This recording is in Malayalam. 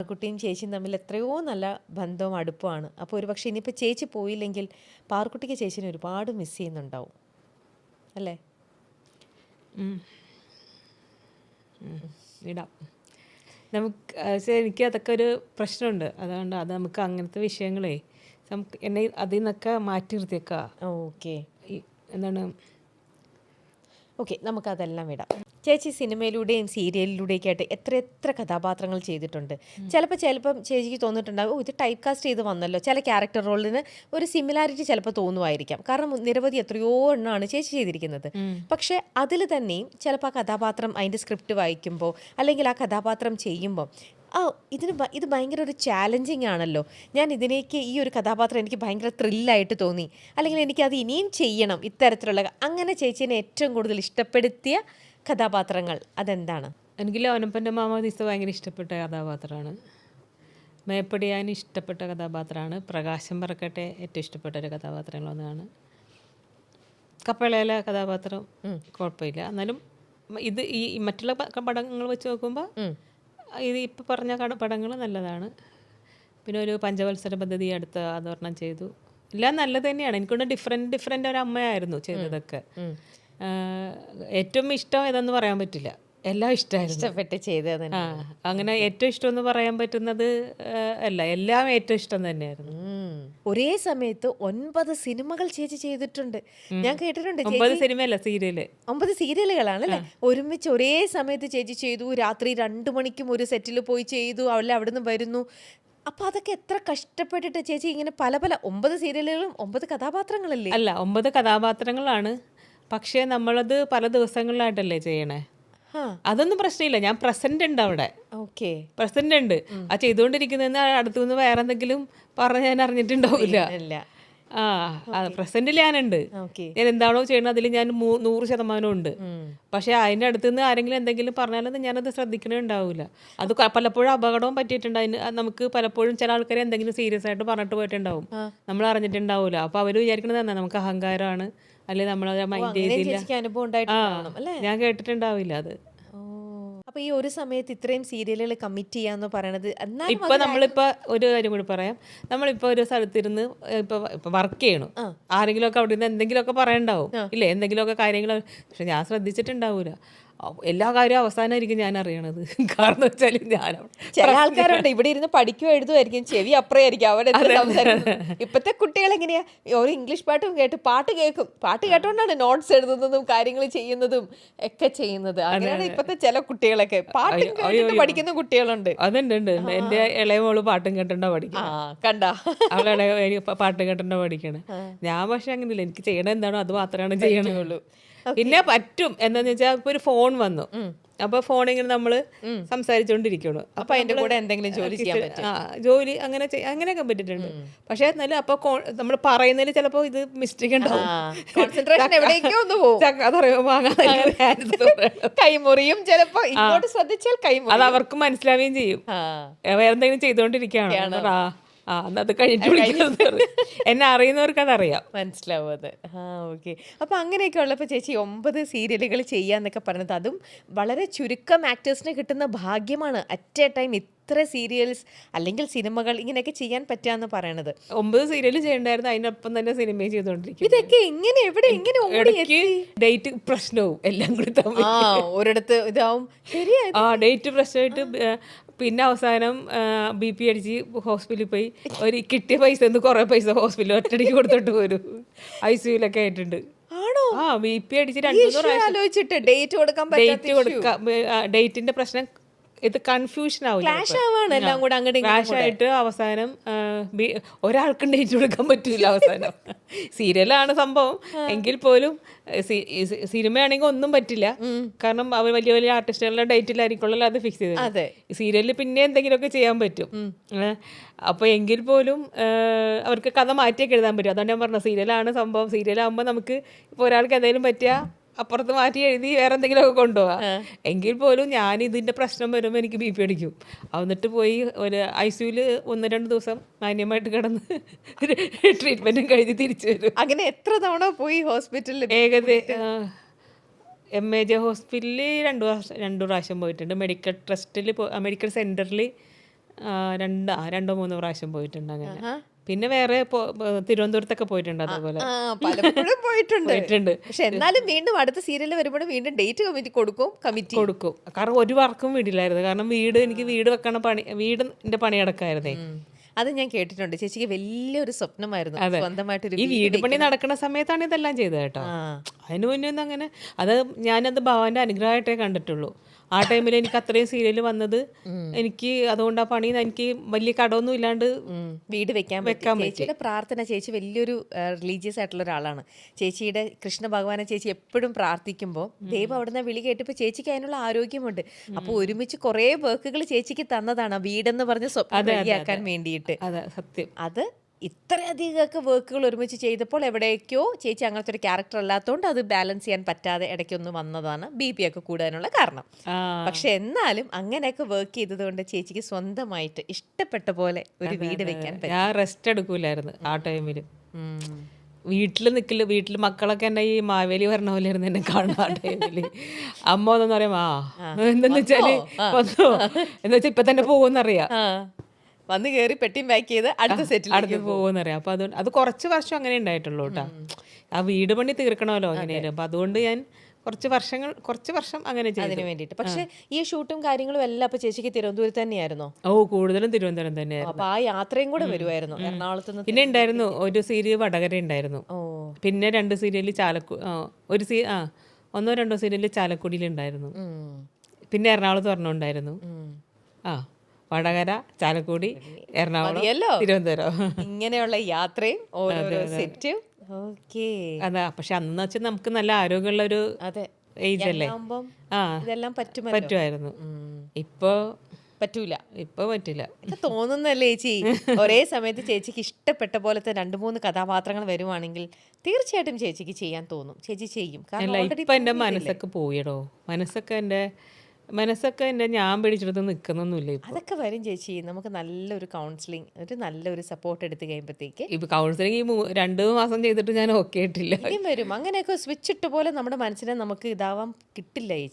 പാറുക്കുട്ടിയും ചേച്ചിയും തമ്മിൽ എത്രയോ നല്ല ബന്ധവും അടുപ്പമാണ്. അപ്പോൾ ഒരു പക്ഷേ ഇനിയിപ്പോൾ ചേച്ചി പോയില്ലെങ്കിൽ പാറുക്കുട്ടിക്ക് ചേച്ചിനെ ഒരുപാട് മിസ് ചെയ്യുന്നുണ്ടാവും അല്ലേ? ഇടാം നമുക്ക്. എനിക്ക് അതൊക്കെ ഒരു പ്രശ്നമുണ്ട്. അതുകൊണ്ട് അത് നമുക്ക് അങ്ങനത്തെ വിഷയങ്ങളെ നമുക്ക് എന്നെ അതിൽ നിന്നൊക്കെ മാറ്റി നിർത്തിയേക്കാം. ഓക്കെ എന്താണ് ഓക്കെ, നമുക്കതെല്ലാം വിടാം. ചേച്ചി സിനിമയിലൂടെയും സീരിയലിലൂടെയൊക്കെ ആയിട്ട് എത്ര കഥാപാത്രങ്ങൾ ചെയ്തിട്ടുണ്ട്. ചിലപ്പം ചേച്ചിക്ക് തോന്നിയിട്ടുണ്ടാകും, ഇത് ടൈപ്പ് കാസ്റ്റ് ചെയ്ത് വന്നല്ലോ, ചില ക്യാരക്ടർ റോളിന് ഒരു സിമിലാരിറ്റി ചിലപ്പോൾ തോന്നുമായിരിക്കാം. കാരണം നിരവധി എത്രയോ എണ്ണമാണ് ചേച്ചി ചെയ്തിരിക്കുന്നത്. പക്ഷേ അതിൽ തന്നെയും ചിലപ്പോൾ ആ കഥാപാത്രം അതിൻ്റെ സ്ക്രിപ്റ്റ് വായിക്കുമ്പോൾ അല്ലെങ്കിൽ ആ കഥാപാത്രം ചെയ്യുമ്പോൾ ഇത് ഭയങ്കര ഒരു ചാലഞ്ചിങ് ആണല്ലോ, ഞാൻ ഇതിലേക്ക് ഈ ഒരു കഥാപാത്രം എനിക്ക് ഭയങ്കര ത്രില്ലായിട്ട് തോന്നി, അല്ലെങ്കിൽ എനിക്കത് ഇനിയും ചെയ്യണം ഇത്തരത്തിലുള്ള, അങ്ങനെ ചേച്ചീനെ ഏറ്റവും കൂടുതൽ ഇഷ്ടപ്പെടുത്തിയ കഥാപാത്രങ്ങൾ അതെന്താണ്? എനിക്ക് ലോനപ്പൻ്റെ മാമോദീസ ഭയങ്കര ഇഷ്ടപ്പെട്ട കഥാപാത്രമാണ്. മേപ്പടിയാൻ ഇഷ്ടപ്പെട്ട കഥാപാത്രമാണ്. പ്രകാശം പറക്കട്ടെ ഏറ്റവും ഇഷ്ടപ്പെട്ട ഒരു കഥാപാത്രങ്ങളൊന്നാണ്. കപ്പളയിലെ കഥാപാത്രം കുഴപ്പമില്ല. എന്നാലും ഇത് ഈ മറ്റുള്ള പടങ്ങൾ വെച്ച് നോക്കുമ്പോൾ ഇത് ഇപ്പം പറഞ്ഞ പടങ്ങൾ നല്ലതാണ്. പിന്നെ ഒരു പഞ്ചവത്സര പദ്ധതി അടുത്ത അതൊരെണ്ണം ചെയ്തു. എല്ലാം നല്ലത് തന്നെയാണ്. എനിക്കൊണ്ട് ഡിഫറെൻ്റ് ഒരു അമ്മയായിരുന്നു ചെയ്തതൊക്കെ. ഏറ്റവും ഇഷ്ടം ഏതെന്ന് പറയാൻ പറ്റില്ല, എല്ലാം ഇഷ്ടപ്പെട്ട് ചെയ്തത്. അങ്ങനെ ഏറ്റവും ഇഷ്ടം എന്ന് പറയാൻ പറ്റുന്നത് അല്ല, എല്ലാം ഏറ്റവും ഇഷ്ടം തന്നെയായിരുന്നു. ഒരേ സമയത്ത് 9 സിനിമകൾ ചേച്ചി ചെയ്തിട്ടുണ്ട്, ഞാൻ കേട്ടിട്ടുണ്ട്. 9 സിനിമയല്ല, സീരിയല്. 9 സീരിയലുകളാണല്ലേ ഒരുമിച്ച് ഒരേ സമയത്ത് ചേച്ചി ചെയ്തു. രാത്രി 2 മണിക്കും ഒരു സെറ്റിൽ പോയി ചെയ്തു, അവളെ അവിടുന്ന് വരുന്നു. അപ്പൊ അതൊക്കെ എത്ര കഷ്ടപ്പെട്ടിട്ട് ചേച്ചി ഇങ്ങനെ പല 9 സീരിയലുകളും 9 കഥാപാത്രങ്ങളല്ലേ? അല്ല, 9 കഥാപാത്രങ്ങളാണ്. പക്ഷേ നമ്മളത് പല ദിവസങ്ങളിലായിട്ടല്ലേ ചെയ്യണേ. അതൊന്നും പ്രശ്നമില്ല, ഞാൻ പ്രസന്റ് ഉണ്ട് അവിടെ. ഓക്കെ, പ്രസന്റ് ഉണ്ട്. ആ ചെയ്തുകൊണ്ടിരിക്കുന്ന അടുത്തുനിന്ന് വേറെ എന്തെങ്കിലും പറഞ്ഞ് ഞാൻ അറിഞ്ഞിട്ടുണ്ടാവില്ല. പ്രസന്റിൽ ഞാനുണ്ട്. ഞാൻ എന്താണോ ചെയ്യണത് അതിൽ ഞാൻ 100% ഉണ്ട്. പക്ഷെ അതിൻ്റെ അടുത്തുനിന്ന് ആരെങ്കിലും എന്തെങ്കിലും പറഞ്ഞാലൊന്നും ഞാനത് ശ്രദ്ധിക്കണേ ഉണ്ടാവില്ല. അത് പലപ്പോഴും അപകടവും പറ്റിയിട്ടുണ്ട്. അതിന് നമുക്ക് പലപ്പോഴും ചില ആൾക്കാരെ എന്തെങ്കിലും സീരിയസ് ആയിട്ട് പറഞ്ഞിട്ട് പോയിട്ടുണ്ടാവും, നമ്മൾ അറിഞ്ഞിട്ടുണ്ടാവില്ല. അപ്പൊ അവര് വിചാരിക്കണത് തന്നെ നമുക്ക് അഹങ്കാരമാണ്, അല്ലെങ്കിൽ നമ്മളത് മൈൻഡ് ചെയ്തില്ല. ഞാൻ കേട്ടിട്ടുണ്ടാവില്ല അത്. അപ്പൊ ഈ ഒരു സമയത്ത് ഇത്രയും സീരിയലുകൾ കമ്മിറ്റ് ചെയ്യാന്ന് പറയണത്, ഇപ്പൊ നമ്മളിപ്പോ ഒരു കാര്യം കൂടി പറയാം. നമ്മളിപ്പോ ഒരു സ്ഥലത്തിരുന്ന് ഇപ്പൊ വർക്ക് ചെയ്യണം, ആരെങ്കിലും ഒക്കെ അവിടെ നിന്ന് എന്തെങ്കിലുമൊക്കെ പറയണ്ടാവും ഇല്ലേ, എന്തെങ്കിലുമൊക്കെ കാര്യങ്ങൾ. പക്ഷെ ഞാൻ ശ്രദ്ധിച്ചിട്ടുണ്ടാവൂല. എല്ലാ കാര്യവും അവസാനമായിരിക്കും ഞാൻ അറിയണത്. കാരണം വെച്ചാൽ ഞാൻ ചില ആൾക്കാരുണ്ട് ഇവിടെ ഇരുന്ന് പഠിക്കുകയോ എഴുതുമായിരിക്കും, ചെവി അപ്പുറമായിരിക്കും അവിടെ സംസാരിക്കുന്നത്. ഇപ്പത്തെ കുട്ടികൾ എങ്ങനെയാ, ഒരു ഇംഗ്ലീഷ് പാട്ടും പാട്ട് കേൾക്കും, പാട്ട് കേട്ടോണ്ടാണ് നോട്ട്സ് എഴുതുന്നതും കാര്യങ്ങൾ ചെയ്യുന്നതും ഒക്കെ ചെയ്യുന്നത്. അങ്ങനെയാണ് ഇപ്പത്തെ ചില കുട്ടികളൊക്കെ. പാട്ട് പഠിക്കുന്ന കുട്ടികളുണ്ട്. അതുണ്ട്. എന്റെ ഇളയ മോള് പാട്ടും കേട്ടോണ്ടാ പഠിക്കണം. കണ്ടാ, അവളെ പാട്ട് കേട്ടോണ്ടാ പഠിക്കണേ. ഞാൻ പക്ഷെ അങ്ങനെയില്ല, എനിക്ക് ചെയ്യണത് എന്താണോ അത് മാത്രമാണ് ചെയ്യണുള്ളൂ. പിന്നെ പറ്റും എന്താന്ന് വെച്ചാൽ ഇപ്പൊ ഒരു ഫോൺ വന്നു, അപ്പൊ ഫോണിങ്ങനെ നമ്മള് സംസാരിച്ചോണ്ടിരിക്കണു, അപ്പൊ അതിന്റെ കൂടെ എന്തെങ്കിലും ജോലി അങ്ങനെയൊക്കെ പറ്റിയിട്ടുണ്ട്. പക്ഷെ എന്നാലും അപ്പൊ നമ്മൾ പറയുന്നതിൽ ചിലപ്പോ ഇത് മിസ്റ്റേക്ക് ഉണ്ടാവും, കൈമുറിയും ചിലപ്പോ ഇങ്ങോട്ട് ശ്രദ്ധിച്ചാൽ കൈമുറി. അത് അവർക്ക് മനസ്സിലാവുകയും ചെയ്യും. വേറെ എന്തെങ്കിലും ചെയ്തോണ്ടിരിക്കുകയാണ്, അത് കഴിഞ്ഞിട്ട് എന്നെ അറിയുന്നവർക്ക് അതറിയാം, മനസ്സിലാവും അത്. ഓക്കെ. അപ്പൊ അങ്ങനെയൊക്കെ ഉള്ളപ്പോൾ ചേച്ചി 9 സീരിയലുകൾ ചെയ്യാന്നൊക്കെ പറഞ്ഞത് അതും വളരെ ചുരുക്കം ആക്ടേഴ്സിന് കിട്ടുന്ന ഭാഗ്യമാണ്. അറ്റ് എ ടൈം ഇത്ര സീരിയൽസ് അല്ലെങ്കിൽ സിനിമകൾ ഇങ്ങനെയൊക്കെ ചെയ്യാൻ പറ്റാന്ന് പറയണത്. 9 സീരിയൽ ചെയ്യണ്ടായിരുന്നു, അതിനൊപ്പം തന്നെ സിനിമയും ചെയ്തോണ്ടിരിക്കും. ഇതൊക്കെ എങ്ങനെ എവിടെ എങ്ങനെ ഡേറ്റ് പ്രശ്നവും എല്ലാം കൂടി ഒരിടത്ത് ഇതാവും. ശരിയാ, ഡേറ്റ് പ്രശ്നമായിട്ട് പിന്നെ അവസാനം BP അടിച്ച് ഹോസ്പിറ്റലിൽ പോയി ഒരു കിട്ടിയ പൈസ കുറെ പൈസ ഹോസ്പിറ്റലിൽ ഒറ്റടിക്ക് കൊടുത്തിട്ട് പോരും. ICUലൊക്കെ ആയിട്ടുണ്ട്. BP അടിച്ച് 2 ഡേറ്റ് കൊടുക്കാം. ഡേറ്റിന്റെ പ്രശ്നം ഇത് കൺഫ്യൂഷൻ ആയിട്ട് അവസാനം ഒരാൾക്കും ഡേറ്റ് കൊടുക്കാൻ പറ്റൂല. അവസാനം സീരിയലാണ് സംഭവം എങ്കിൽ പോലും സിനിമയാണെങ്കിൽ ഒന്നും പറ്റില്ല, കാരണം അവർ വലിയ വലിയ ആർട്ടിസ്റ്റുകളുടെ ഡേറ്റിലായിരിക്കുമല്ലോ അത് ഫിക്സ് ചെയ്തത്. സീരിയലിൽ പിന്നെ എന്തെങ്കിലുമൊക്കെ ചെയ്യാൻ പറ്റും. അപ്പൊ എങ്കിൽ പോലും അവർക്ക് കഥ മാറ്റിയൊക്കെ എഴുതാൻ പറ്റും. അതുകൊണ്ട് ഞാൻ പറഞ്ഞ സീരിയലാണ് സംഭവം. സീരിയലാകുമ്പോൾ നമുക്ക് ഇപ്പോൾ ഒരാൾക്ക് എന്തെങ്കിലും പറ്റിയ അപ്പുറത്ത് മാറ്റി എഴുതി വേറെ എന്തെങ്കിലുമൊക്കെ കൊണ്ടുപോകാം. എങ്കിൽ പോലും ഞാൻ ഇതിൻ്റെ പ്രശ്നം വരുമ്പോൾ എനിക്ക് BP അടിക്കും. എന്നിട്ട് പോയി ഒരു ICUല് 1-2 ദിവസം മാന്യമായിട്ട് കിടന്ന് ട്രീറ്റ്മെൻറ്റും കഴിഞ്ഞ് തിരിച്ചു വരും. അങ്ങനെ എത്ര തവണ പോയി ഹോസ്പിറ്റലിൽ? ഏകദേശം MAJ ഹോസ്പിറ്റലിൽ 2 പ്രാവശ്യം പോയിട്ടുണ്ട്. മെഡിക്കൽ ട്രസ്റ്റിൽ മെഡിക്കൽ സെൻറ്ററിൽ രണ്ടോ മൂന്നോ പ്രാവശ്യം പോയിട്ടുണ്ട് അങ്ങനെ. ആഹാ. പിന്നെ വേറെ തിരുവനന്തപുരത്തൊക്കെ പോയിട്ടുണ്ട് അതുപോലെ. പലപ്പോഴും പോയിട്ടുണ്ട്. പോയിട്ടുണ്ട്. പക്ഷെ എന്നാലും വീണ്ടും അടുത്ത സീരിയൽ വരുമ്പോഴും വീണ്ടും ഡേറ്റ് കമ്മിറ്റി കൊടുക്കും. കൊടുക്കും. കാരണം ഒരു വർക്കും വീടില്ലായിരുന്നു. കാരണം എനിക്ക് വീട് വെക്കണ വീടിന്റെ പണി അടക്കായിരുന്നേ. അത് ഞാൻ കേട്ടിട്ടുണ്ട്. ചേച്ചിക്ക് വലിയൊരു സ്വപ്നമായിരുന്നു സ്വന്തമായിട്ടൊരു ഈ വീട് പണി നടക്കുന്ന സമയത്താണ് ഇതെല്ലാം ചെയ്തത് കേട്ടോ. അതിന് മുന്നേ ഒന്നും അങ്ങനെ ഞാനത് ഭഗവാന്റെ അനുഗ്രഹമായിട്ടേ കണ്ടിട്ടുള്ളൂ. ആ ടൈമിൽ എനിക്ക് അത്രയും സീരിയൽ വന്നത് എനിക്ക് അതുകൊണ്ട് ആ പണി എനിക്ക് വലിയ കടമൊന്നും ഇല്ലാണ്ട് വീട് വെക്കാൻ പറ്റും. ചേച്ചിയുടെ പ്രാർത്ഥന, ചേച്ചി വലിയൊരു റിലീജിയസ് ആയിട്ടുള്ള ഒരാളാണ്. ചേച്ചിയുടെ കൃഷ്ണ ഭഗവാനെ ചേച്ചി എപ്പോഴും പ്രാർത്ഥിക്കുമ്പോൾ ദൈവം അവിടുന്ന് വിളി കേട്ടപ്പോൾ ചേച്ചിക്ക് അതിനുള്ള ആരോഗ്യമുണ്ട്. അപ്പോൾ ഒരുമിച്ച് കുറേ വർക്കുകൾ ചേച്ചിക്ക് തന്നതാണ് ആ വീടെന്ന് പറഞ്ഞ് സ്വപ്നം റെഡിയാക്കാൻ വേണ്ടിയിട്ട്. അതെ, സത്യം. അത് ഇത്രയധികമൊക്കെ വർക്കുകൾ ഒരുമിച്ച് ചെയ്തപ്പോൾ എവിടേക്കോ ചേച്ചി അങ്ങനത്തെ ഒരു ക്യാരക്ടർ അല്ലാത്തതുകൊണ്ട് അത് ബാലൻസ് ചെയ്യാൻ പറ്റാതെ ഇടയ്ക്കൊന്ന് വന്നതാണ് BP ഒക്കെ കൂടാനുള്ള കാരണം. പക്ഷെ എന്നാലും അങ്ങനെയൊക്കെ വർക്ക് ചെയ്തതുകൊണ്ട് ചേച്ചിക്ക് സ്വന്തമായിട്ട് ഇഷ്ടപ്പെട്ട പോലെ ഒരു വീട് വെക്കാൻ പറ്റും. ഞാൻ റെസ്റ്റ് എടുക്കൂലായിരുന്നു ആ ടൈമിൽ. വീട്ടിൽ മക്കളൊക്കെ എന്നെ ഈ മാവേലി പറഞ്ഞ പോലെ ആയിരുന്നു എന്നെ കാണുന്ന ആ ടൈമില്. അമ്മ ഒന്നെന്ന് പറയാം എന്തെന്ന് വെച്ചാല് എന്ന് വെച്ചാൽ ഇപ്പൊ തന്നെ പോകുമെന്നറിയാം. വന്ന് കയറി പെട്ടിയും പാക്ക് ചെയ്ത് അടുത്ത സെറ്റിൽ അടുത്ത് പോകുമെന്നറിയാം. അപ്പൊ അത് കുറച്ച് വർഷം അങ്ങനെ ഉണ്ടായിട്ടുള്ളൂ കേട്ടോ. ആ വീട് പണി തീർക്കണമല്ലോ അങ്ങനെയാലും. അപ്പൊ അതുകൊണ്ട് ഞാൻ കുറച്ച് വർഷം അങ്ങനെ ചെയ്തു അതിന് വേണ്ടിയിട്ട്. പക്ഷെ ഈ ഷൂട്ടും കാര്യങ്ങളും എല്ലാം അപ്പൊ ചേച്ചിക്ക് തിരുവനന്തപുരത്ത് തന്നെയായിരുന്നോ? കൂടുതലും തിരുവനന്തപുരം തന്നെയായിരുന്നു. അപ്പൊ ആ യാത്രയും കൂടെ വരുമായിരുന്നു എറണാകുളത്ത് നിന്ന്? പിന്നെ ഉണ്ടായിരുന്നു ഒരു സീരിയൽ വടകര ഉണ്ടായിരുന്നു. പിന്നെ 2 സീരിയൽ ഒന്നോ രണ്ടോ സീരിയൽ ചാലക്കുടിയിൽ ഉണ്ടായിരുന്നു. പിന്നെ എറണാകുളത്ത് പറഞ്ഞുണ്ടായിരുന്നു. വടകര, ചാലക്കുടി, എറണാകുളം, തിരുവനന്തപുരം. ഇങ്ങനെയുള്ള യാത്രയും ഓരോ സെറ്റും. അതാ. പക്ഷെ അന്ന് വെച്ചാൽ നമുക്ക് നല്ല ആരോഗ്യമുള്ള ഒരു ഏജ് അല്ലേ. ഇതെല്ലാം പറ്റുമായിരുന്നു. ഇപ്പൊ പറ്റില്ല. തോന്നുന്നല്ലേ ചേച്ചി? ഒരേ സമയത്ത് ചേച്ചിക്ക് ഇഷ്ടപ്പെട്ട പോലത്തെ 2-3 കഥാപാത്രങ്ങൾ വരുവാണെങ്കിൽ തീർച്ചയായിട്ടും ചേച്ചിക്ക് ചെയ്യാൻ തോന്നും. ചേച്ചി ചെയ്യും. ഇപ്പൊ എന്റെ മനസ്സൊക്കെ പോയടോ. മനസ്സൊക്കെ എന്റെ ഞാൻ പിടിച്ചെടുത്ത് നിൽക്കുന്നൊന്നുമില്ല. അതൊക്കെ വരും ചേച്ചി. നമുക്ക് നല്ലൊരു കൗൺസിലിംഗ്, നല്ലൊരു സപ്പോർട്ട് എടുത്ത് കഴിയുമ്പോഴത്തേക്ക്. ഇപ്പൊ കൗൺസിലിംഗ് 2 മാസം ചെയ്തിട്ട് ഞാൻ ഓക്കെ ആയിട്ടില്ല. വരും. അങ്ങനെയൊക്കെ സ്വിച്ച് ഇട്ട പോലെ നമ്മുടെ മനസ്സിനെ നമുക്ക് ഇതാവാൻ കിട്ടില്ല ചേച്ചി.